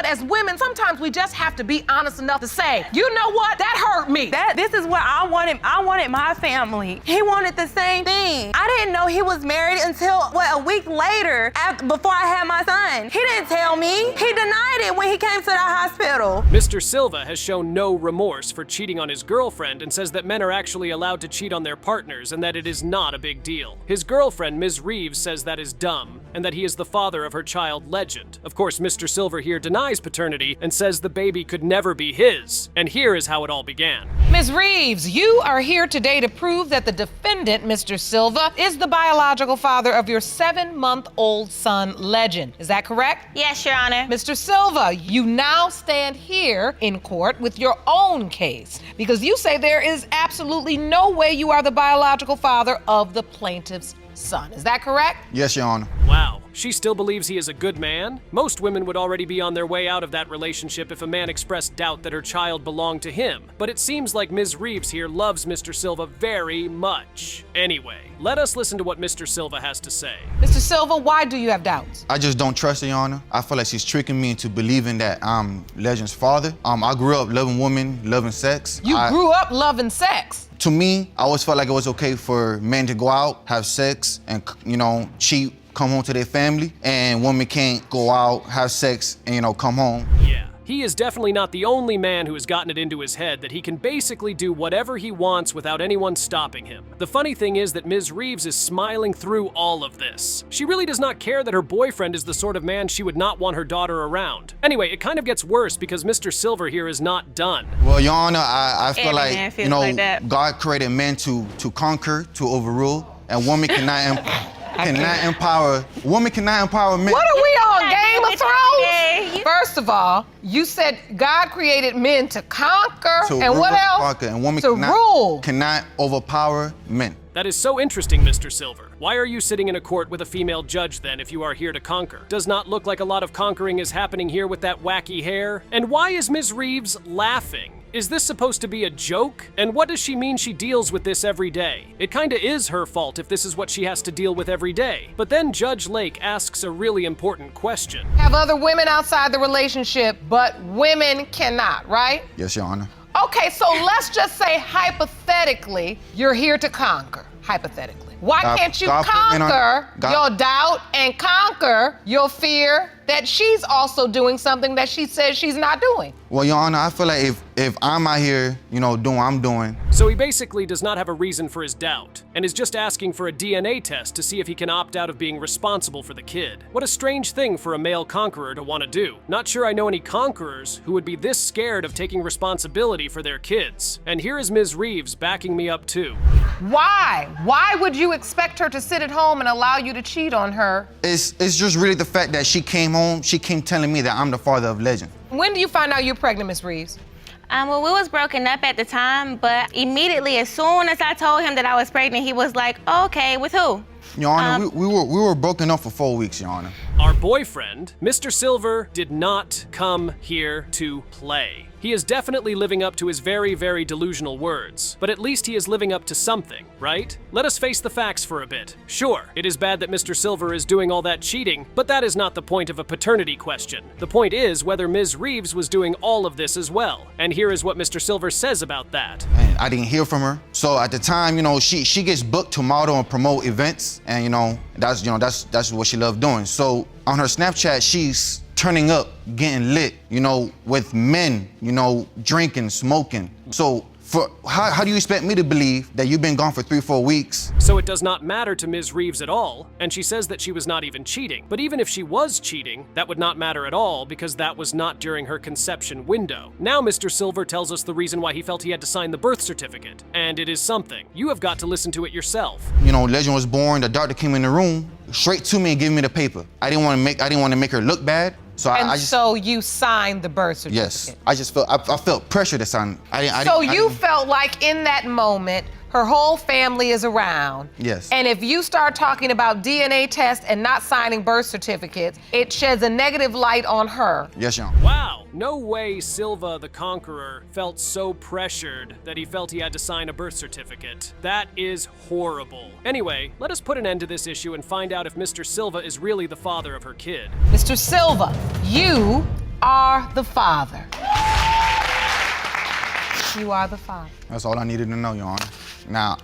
what? As women, sometimes we just have to be honest enough to say, you know what? That hurt me. This is what I wanted. I wanted my family. He wanted the same thing. I didn't know he was married until, a week later, before I had my son. He didn't tell me. He denied it when he came to the hospital. Mr. Silva has shown no remorse for cheating on his girlfriend and says that men are actually allowed to cheat on their partners and that it is not a big deal. His girlfriend, Ms. Reeves, says that is dumb and that he is the father of her child, Legend. Of course, Mr. Silva here denies paternity and says the baby could never be his. And here is how it all began. Ms. Reeves, you are here today to prove that the defendant, Mr. Silva, is the biological father of your 7-month-old son, Legend. Is that correct? Yes, Your Honor. Mr. Silva, you now stand here in court with your own case because you say there is absolutely no way you are the biological father of the plaintiff's son. Is that correct? Yes, Your Honor. Wow, she still believes he is a good man? Most women would already be on their way out of that relationship if a man expressed doubt that her child belonged to him. But it seems like Ms. Reeves here loves Mr. Silva very much. Anyway, let us listen to what Mr. Silva has to say. Mr. Silva, why do you have doubts? I just don't trust her, Your Honor. I feel like she's tricking me into believing that I'm Legend's father. I grew up loving women, loving sex. You grew up loving sex. To me, I always felt like it was okay for men to go out, have sex, and, cheat, come home to their family, and women can't go out, have sex, and, come home. Yeah. He is definitely not the only man who has gotten it into his head that he can basically do whatever he wants without anyone stopping him. The funny thing is that Ms. Reeves is smiling through all of this. She really does not care that her boyfriend is the sort of man she would not want her daughter around. Anyway, it kind of gets worse because Mr. Silver here is not done. Well, Your Honor, I feel Every man feels like that. God created men to conquer, to overrule, and women cannot empower men. What are we on, Game of Thrones? First of all, you said God created men to conquer, and what else? Conquer, and women to rule. Cannot overpower men. That is so interesting, Mr. Silver. Why are you sitting in a court with a female judge then if you are here to conquer? Does not look like a lot of conquering is happening here with that wacky hair. And why is Ms. Reeves laughing? Is this supposed to be a joke? And what does she mean she deals with this every day? It kinda is her fault if this is what she has to deal with every day. But then Judge Lake asks a really important question. Have other women outside the relationship, but women cannot, right? Yes, Your Honor. Okay, so let's just say hypothetically, you're here to conquer, hypothetically. Why can't you conquer your doubt and conquer your fear that she's also doing something that she says she's not doing? Well, Your Honor, I feel like if I'm out here, doing what I'm doing. So he basically does not have a reason for his doubt, and is just asking for a DNA test to see if he can opt out of being responsible for the kid. What a strange thing for a male conqueror to want to do. Not sure I know any conquerors who would be this scared of taking responsibility for their kids. And here is Ms. Reeves backing me up too. Why? Why would you expect her to sit at home and allow you to cheat on her? It's just really the fact that she came home, she came telling me that I'm the father of Legend. When do you find out you're pregnant, Ms. Reeves? Well, we was broken up at the time, but immediately, as soon as I told him that I was pregnant, he was like, okay, with who? Your Honor, we were broken up for 4 weeks, Your Honor. Our boyfriend, Mr. Silver, did not come here to play. He is definitely living up to his very, very delusional words, but at least he is living up to something, right? Let us face the facts for a bit. Sure, it is bad that Mr. Silver is doing all that cheating, but that is not the point of a paternity question. The point is whether Ms. Reeves was doing all of this as well, and here is what Mr. Silver says about that. And I didn't hear from her. So at the time, she gets booked to model and promote events, and that's what she loved doing. So on her Snapchat, she's turning up, getting lit, with men, drinking, smoking. So how do you expect me to believe that you've been gone for 3-4 weeks? So it does not matter to Ms. Reeves at all, and she says that she was not even cheating. But even if she was cheating, that would not matter at all because that was not during her conception window. Now Mr. Silver tells us the reason why he felt he had to sign the birth certificate, and it is something. You have got to listen to it yourself. Legend was born, the doctor came in the room, straight to me and gave me the paper. I didn't want to make her look bad. So you signed the birth certificate? Yes. I felt pressure to sign. You felt like in that moment, her whole family is around. Yes. And if you start talking about DNA tests and not signing birth certificates, it sheds a negative light on her. Yes, Your Honor. Wow. No way Silva the Conqueror felt so pressured that he felt he had to sign a birth certificate. That is horrible. Anyway, let us put an end to this issue and find out if Mr. Silva is really the father of her kid. Mr. Silva, you are the father. You are the father. That's all I needed to know, Your Honor. Now,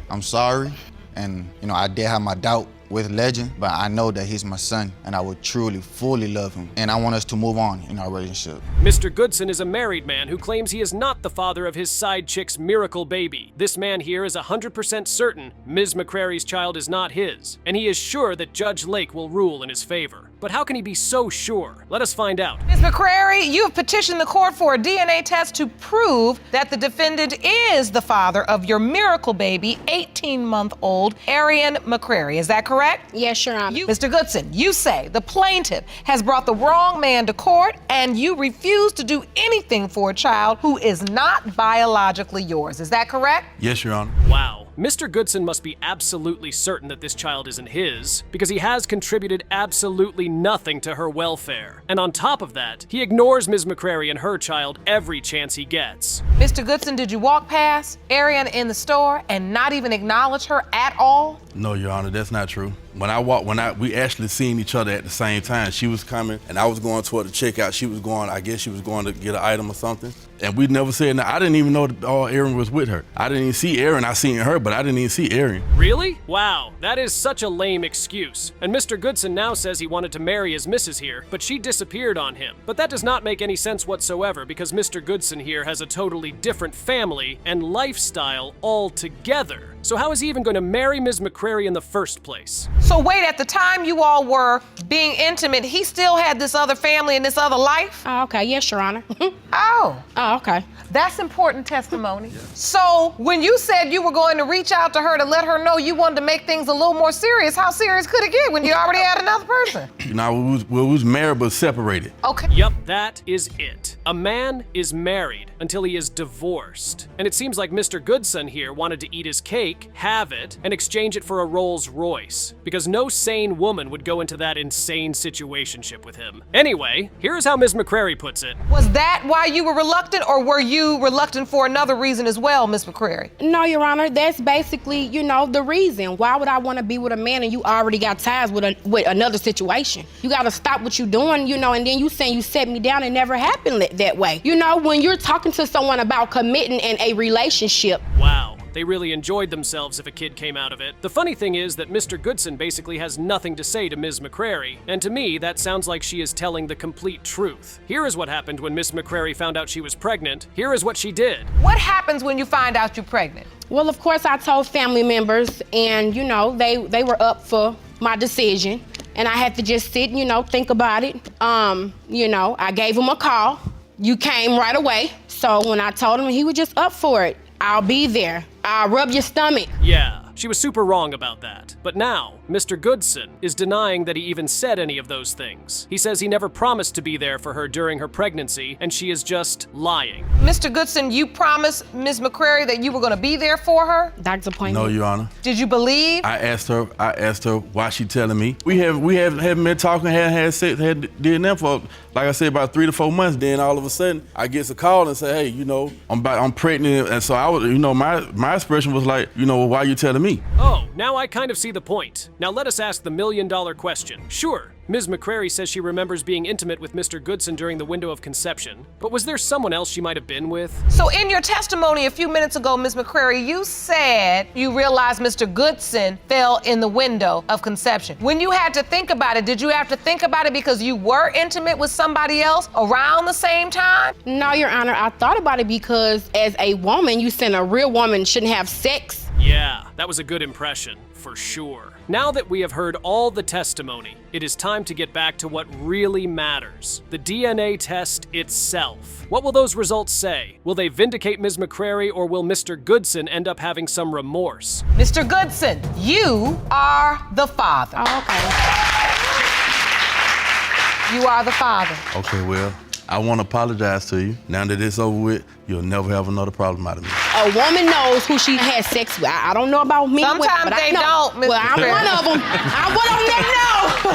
I'm sorry, and I did have my doubt with Legend, but I know that he's my son, and I would truly, fully love him. And I want us to move on in our relationship. Mr. Goodson is a married man who claims he is not the father of his side chick's miracle baby. This man here is 100% certain Ms. McCrary's child is not his, and he is sure that Judge Lake will rule in his favor. But how can he be so sure? Let us find out. Ms. McCrary, you have petitioned the court for a DNA test to prove that the defendant is the father of your miracle baby, 18-month-old Arian McCrary. Is that correct? Yes, Your Honor. Mr. Goodson, you say the plaintiff has brought the wrong man to court and you refuse to do anything for a child who is not biologically yours. Is that correct? Yes, Your Honor. Wow. Mr. Goodson must be absolutely certain that this child isn't his, because he has contributed absolutely nothing to her welfare. And on top of that, he ignores Ms. McCrary and her child every chance he gets. Mr. Goodson, did you walk past Arian in the store and not even acknowledge her at all? No, Your Honor, that's not true. We actually seen each other at the same time. She was coming and I was going toward the checkout. I guess she was going to get an item or something. And we never said, no, I didn't even know that Aaron was with her. I didn't even see Aaron. I seen her, but I didn't even see Aaron. Really? Wow, that is such a lame excuse. And Mr. Goodson now says he wanted to marry his missus here, but she disappeared on him. But that does not make any sense whatsoever, because Mr. Goodson here has a totally different family and lifestyle altogether. So how is he even going to marry Ms. McCrary in the first place? So wait, at the time you all were being intimate, he still had this other family and this other life? Oh, okay. Yes, Your Honor. Oh. Oh, okay. That's important testimony. So when you said you were going to reach out to her to let her know you wanted to make things a little more serious, how serious could it get when you already had another person? We was married but separated. Okay. Yep, that is it. A man is married until he is divorced. And it seems like Mr. Goodson here wanted to eat his cake, have it, and exchange it for a Rolls Royce. Because no sane woman would go into that insane situationship with him. Anyway, here's how Ms. McCrary puts it. Was that why you were reluctant, or were you reluctant for another reason as well, Ms. McCrary? No, Your Honor, that's basically, the reason. Why would I want to be with a man and you already got ties with another situation? You got to stop what you're doing, and then you saying you set me down. It never happened that way. When you're talking to someone about committing in a relationship. Wow. They really enjoyed themselves if a kid came out of it. The funny thing is that Mr. Goodson basically has nothing to say to Ms. McCrary, and to me, that sounds like she is telling the complete truth. Here is what happened when Ms. McCrary found out she was pregnant. Here is what she did. What happens when you find out you're pregnant? Well, of course, I told family members, and, they were up for my decision, and I had to just sit, think about it. I gave him a call. You came right away. So when I told him, he was just up for it. I'll be there. I'll rub your stomach. Yeah, she was super wrong about that. But now, Mr. Goodson is denying that he even said any of those things. He says he never promised to be there for her during her pregnancy, and she is just lying. Mr. Goodson, you promised Ms. McCrary that you were going to be there for her? Doctor's appointment. No, Your Honor. Did you believe? I asked her why she telling me. We haven't been talking, had sex, did that for, like I said, about 3 to 4 months. Then all of a sudden, I get a call and say, hey, I'm pregnant. And so I was, my expression was like, why you telling me? Oh, now I kind of see the point. Now let us ask the million-dollar question. Sure, Ms. McCrary says she remembers being intimate with Mr. Goodson during the window of conception, but was there someone else she might have been with? So in your testimony a few minutes ago, Ms. McCrary, you said you realized Mr. Goodson fell in the window of conception. When you had to think about it, did you have to think about it because you were intimate with somebody else around the same time? No, Your Honor, I thought about it because as a woman, you said a real woman shouldn't have sex. Yeah, that was a good impression, for sure. Now that we have heard all the testimony, it is time to get back to what really matters, the DNA test itself. What will those results say? Will they vindicate Ms. McCrary, or will Mr. Goodson end up having some remorse? Mr. Goodson, you are the father. Oh, okay. You are the father. Okay, well, I want to apologize to you. Now that it's over with, you'll never have another problem out of me. A woman knows who she has sex with. I don't know about me. Sometimes but they I know. don't, Mr. Well, I'm one of them. I'm one of them that know.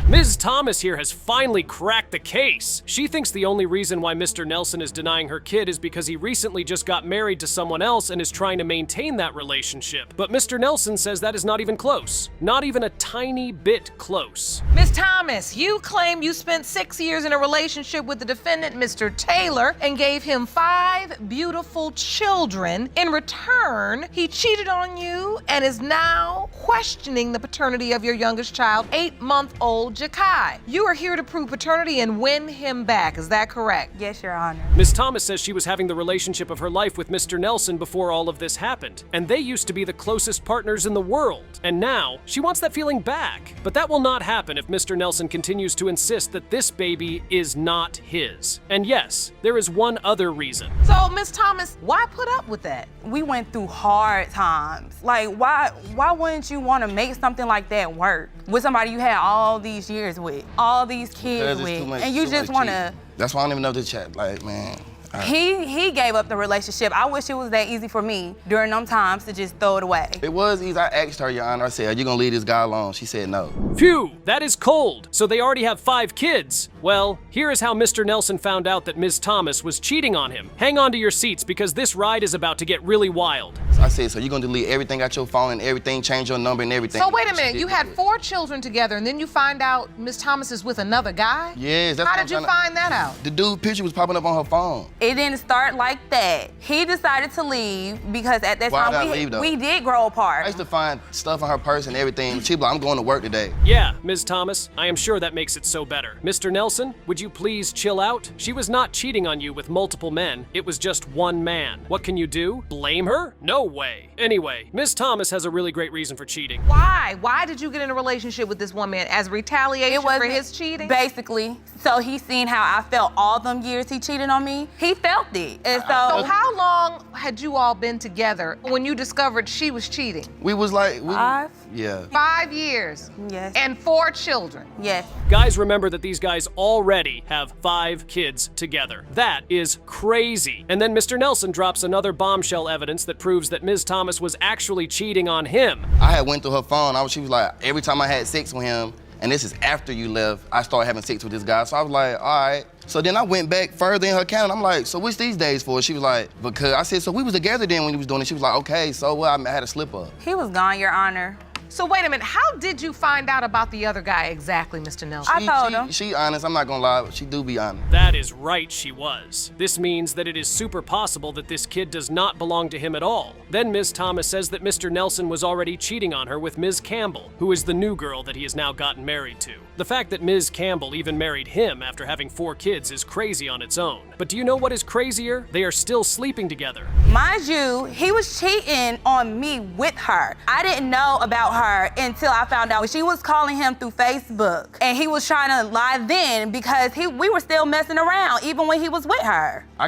Ms. Thomas here has finally cracked the case. She thinks the only reason why Mr. Nelson is denying her kid is because he recently just got married to someone else and is trying to maintain that relationship. But Mr. Nelson says that is not even close. Not even a tiny bit close. Ms. Thomas, you claim you spent 6 years in a relationship with the defendant, Mr. Taylor, and gave him 5 beautiful children. In return, he cheated on you and is now questioning the paternity of your youngest child, 8-month-old Jakai. You are here to prove paternity and win him back. Is that correct? Yes, Your Honor. Ms. Thomas says she was having the relationship of her life with Mr. Nelson before all of this happened, and they used to be the closest partners in the world. And now, she wants that feeling back. But that will not happen if Mr. Nelson continues to insist that this baby is not his. And yes, there is one other reason. So, Ms. Thomas, why put up with that? We went through hard times. Like, why wouldn't you want to make something like that work with somebody you had all these years with, all these kids with, and you just want to? That's why I don't even know the chat. Like, man. He gave up the relationship. I wish it was that easy for me during them times to just throw it away. It was easy. I asked her, Your Honor. I said, are you gonna leave this guy alone? She said no. Phew, that is cold. So they already have 5 kids. Well, here is how Mr. Nelson found out that Ms. Thomas was cheating on him. Hang on to your seats because this ride is about to get really wild. So I said, so you're gonna delete everything out your phone and everything, change your number and everything? So wait a minute, you had 4 children together and then you find out Ms. Thomas is with another guy? Yes, that's How did you find that out? The dude picture was popping up on her phone. It didn't start like that. He decided to leave because at that time we did grow apart. I used to find stuff on her purse and everything. She was like, I'm going to work today. Yeah, Ms. Thomas, I am sure that makes it so better. Mr. Nelson, would you please chill out? She was not cheating on you with multiple men. It was just one man. What can you do? Blame her? No way. Anyway, Ms. Thomas has a really great reason for cheating. Why? Why did you get in a relationship with this one man? As retaliation for his cheating? Basically. So he seen how I felt all them years he cheated on me. He felt it. And So how long had you all been together when you discovered she was cheating? We was like... 5? Yeah. 5 years? Yes. And 4 children? Yes. Guys, remember that these guys already have 5 kids together. That is crazy. And then Mr. Nelson drops another bombshell evidence that proves that Ms. Thomas was actually cheating on him. I had went through her phone. She was like, every time I had sex with him, and this is after you left, I started having sex with this guy. So I was like, all right. So then I went back further in her account. I'm like, so what's these days for? She was like, because I said, so we was together then when you was doing it. She was like, okay, so well, I had a slip up. He was gone, Your Honor. So wait a minute, how did you find out about the other guy exactly, Mr. Nelson? I told him. She honest, I'm not gonna lie, she do be honest. That is right, she was. This means that it is super possible that this kid does not belong to him at all. Then Ms. Thomas says that Mr. Nelson was already cheating on her with Ms. Campbell, who is the new girl that he has now gotten married to. The fact that Ms. Campbell even married him after having 4 kids is crazy on its own. But do you know what is crazier? They are still sleeping together. Mind you, he was cheating on me with her. I didn't know about her until I found out she was calling him through Facebook. And he was trying to lie then because we were still messing around even when he was with her. I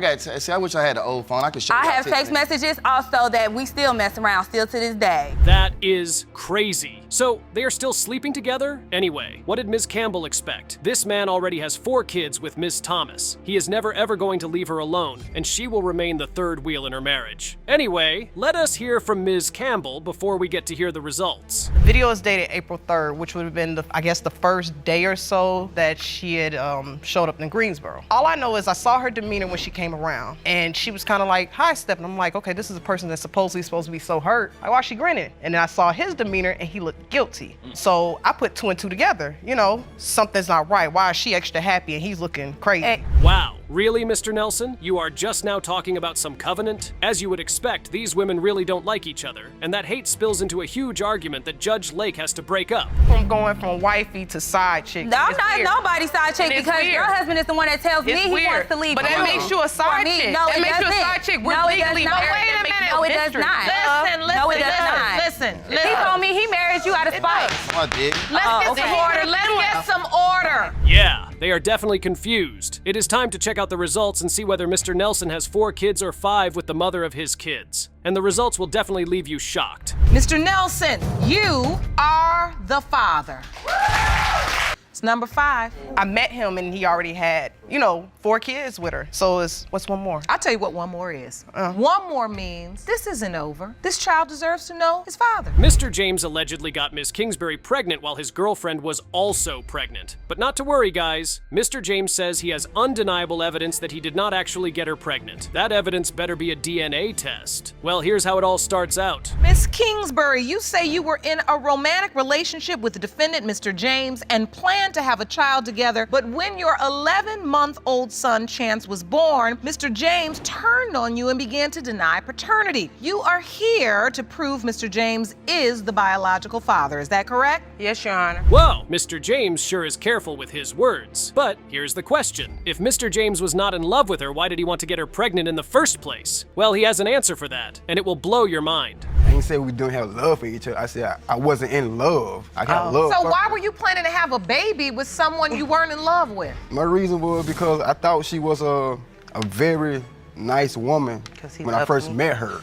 wish I had an old phone. I could show you. I have text messages also that we still mess around still to this day. That is crazy. So they are still sleeping together? Anyway, what did Ms. Campbell expect? This man already has 4 kids with Ms. Thomas. He is never ever going to leave her alone, and she will remain the 3rd wheel in her marriage. Anyway, let us hear from Ms. Campbell before we get to hear the results. Video is dated April 3rd, which would have been, I guess, the first day or so that she had showed up in Greensboro. All I know is I saw her demeanor when she came around, and she was kind of like high-stepping. I'm like, okay, this is a person that's supposedly supposed to be so hurt. Like, why is she grinning? And then I saw his demeanor, and he looked guilty. So I put 2 and 2 together. You know, something's not right. Why is she extra happy and he's looking crazy? Wow. Really, Mr. Nelson? You are just now talking about some covenant? As you would expect, these women really don't like each other, and that hate spills into a huge argument that Judge Lake has to break up. From going from wifey to side chick. No, I'm not nobody's side chick because your husband is the one that tells me he wants to leave. But that makes you a side chick. No, it makes you a side chick. We're legally married. Wait a minute. No, it does not. Listen. He told me he married you out of spite. I did. Let's get some order. Let's get some order. Yeah, they are definitely confused. It is time to check out the results and see whether Mr. Nelson has 4 kids or 5 with the mother of his kids. And the results will definitely leave you shocked. Mr. Nelson, you are the father. It's number 5. I met him and he already had, 4 kids with her. So what's one more? I'll tell you what one more is. One more means this isn't over. This child deserves to know his father. Mr. James allegedly got Ms. Kingsbury pregnant while his girlfriend was also pregnant. But not to worry, guys. Mr. James says he has undeniable evidence that he did not actually get her pregnant. That evidence better be a DNA test. Well, here's how it all starts out. Miss Kingsbury, you say you were in a romantic relationship with the defendant, Mr. James, and planned to have a child together, but when your 11-month-old son, Chance, was born, Mr. James turned on you and began to deny paternity. You are here to prove Mr. James is the biological father, is that correct? Yes, Your Honor. Whoa, Mr. James sure is careful with his words. But here's the question. If Mr. James was not in love with her, why did he want to get her pregnant in the first place? Well, he has an answer for that, and it will blow your mind. I didn't say we don't have love for each other. I said I wasn't in love. I got love. So why were you planning to have a baby with someone you weren't in love with? My reason was because I thought she was a very nice woman when I first met her.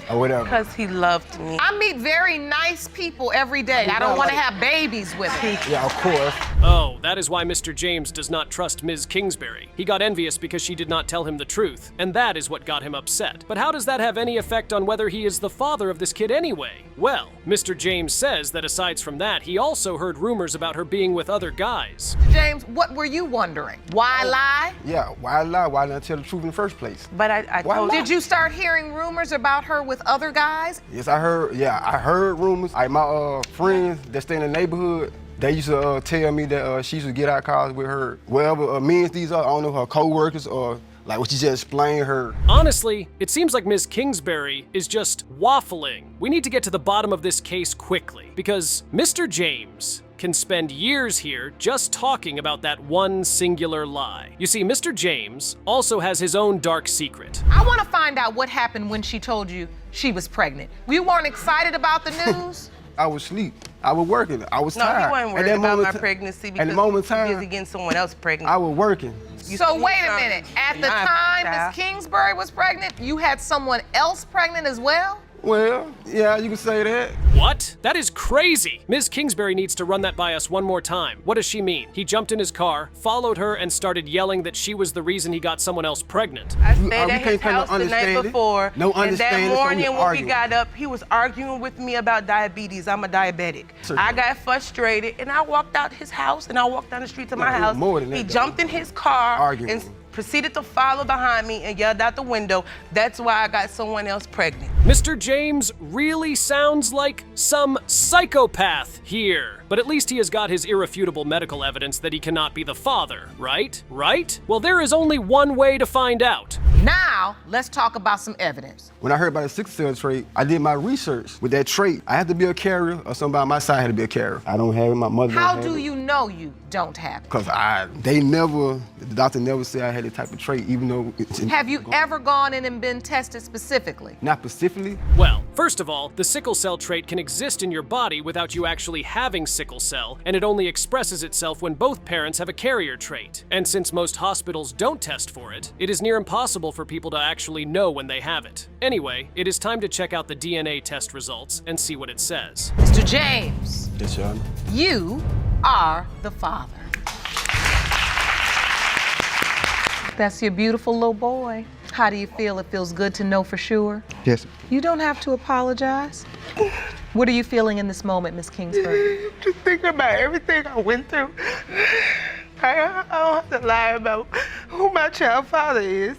Or whatever. Because he loved me. I meet very nice people every day. I don't want to have babies with them. Yeah, of course. Oh, that is why Mr. James does not trust Ms. Kingsbury. He got envious because she did not tell him the truth, and that is what got him upset. But how does that have any effect on whether he is the father of this kid anyway? Well, Mr. James says that aside from that, he also heard rumors about her being with other guys. James, what were you wondering? Why lie? Yeah, why lie? Why not tell the truth in the first place? But I told Did you start hearing rumors about her with other guys? Yes, I heard rumors. My friends that stay in the neighborhood, they used to tell me that she used to get out cars with her, wherever men these are, I don't know, her co-workers or like what she just explained her. Honestly, it seems like Ms. Kingsbury is just waffling. We need to get to the bottom of this case quickly, because Mr. James can spend years here just talking about that one singular lie. You see, Mr. James also has his own dark secret. I want to find out what happened when she told you she was pregnant. You weren't excited about the news? I was asleep. I was working. I was tired. No, he wasn't worried about my pregnancy because he was busy getting someone else pregnant. I was working. So wait a minute. At the time Miss Kingsbury was pregnant, you had someone else pregnant as well? Well, yeah, you can say that. What? That is crazy. Ms. Kingsbury needs to run that by us one more time. What does she mean? He jumped in his car, followed her, and started yelling that she was the reason he got someone else pregnant. I stayed at his house the night before, no and that understanding, morning so when we got up, he was arguing with me about diabetes. I'm a diabetic. I got frustrated, and I walked out his house, and I walked down the street to my house. He jumped in his car and proceeded to follow behind me and yelled out the window. That's why I got someone else pregnant. Mr. James really sounds like some psychopath here. But at least he has got his irrefutable medical evidence that he cannot be the father, right? Right? Well, there is only one way to find out. Now, let's talk about some evidence. When I heard about the sickle cell trait, I did my research with that trait. I had to be a carrier or somebody on my side had to be a carrier. I don't have it, my mother How do you know you don't have it? Because the doctor never said I had the type of trait, even though Have you ever gone in and been tested specifically? Not specifically. Well, first of all, the sickle cell trait can exist in your body without you actually having sickle cell, and it only expresses itself when both parents have a carrier trait. And since most hospitals don't test for it, it is near impossible for people to actually know when they have it. Anyway, it is time to check out the DNA test results and see what it says. Mr. James. Yes, Your Honor. You are the father. That's your beautiful little boy. How do you feel? It feels good to know for sure? Yes. You don't have to apologize. What are you feeling in this moment, Miss Kingsbury? Just thinking about everything I went through. I don't have to lie about who my child father is.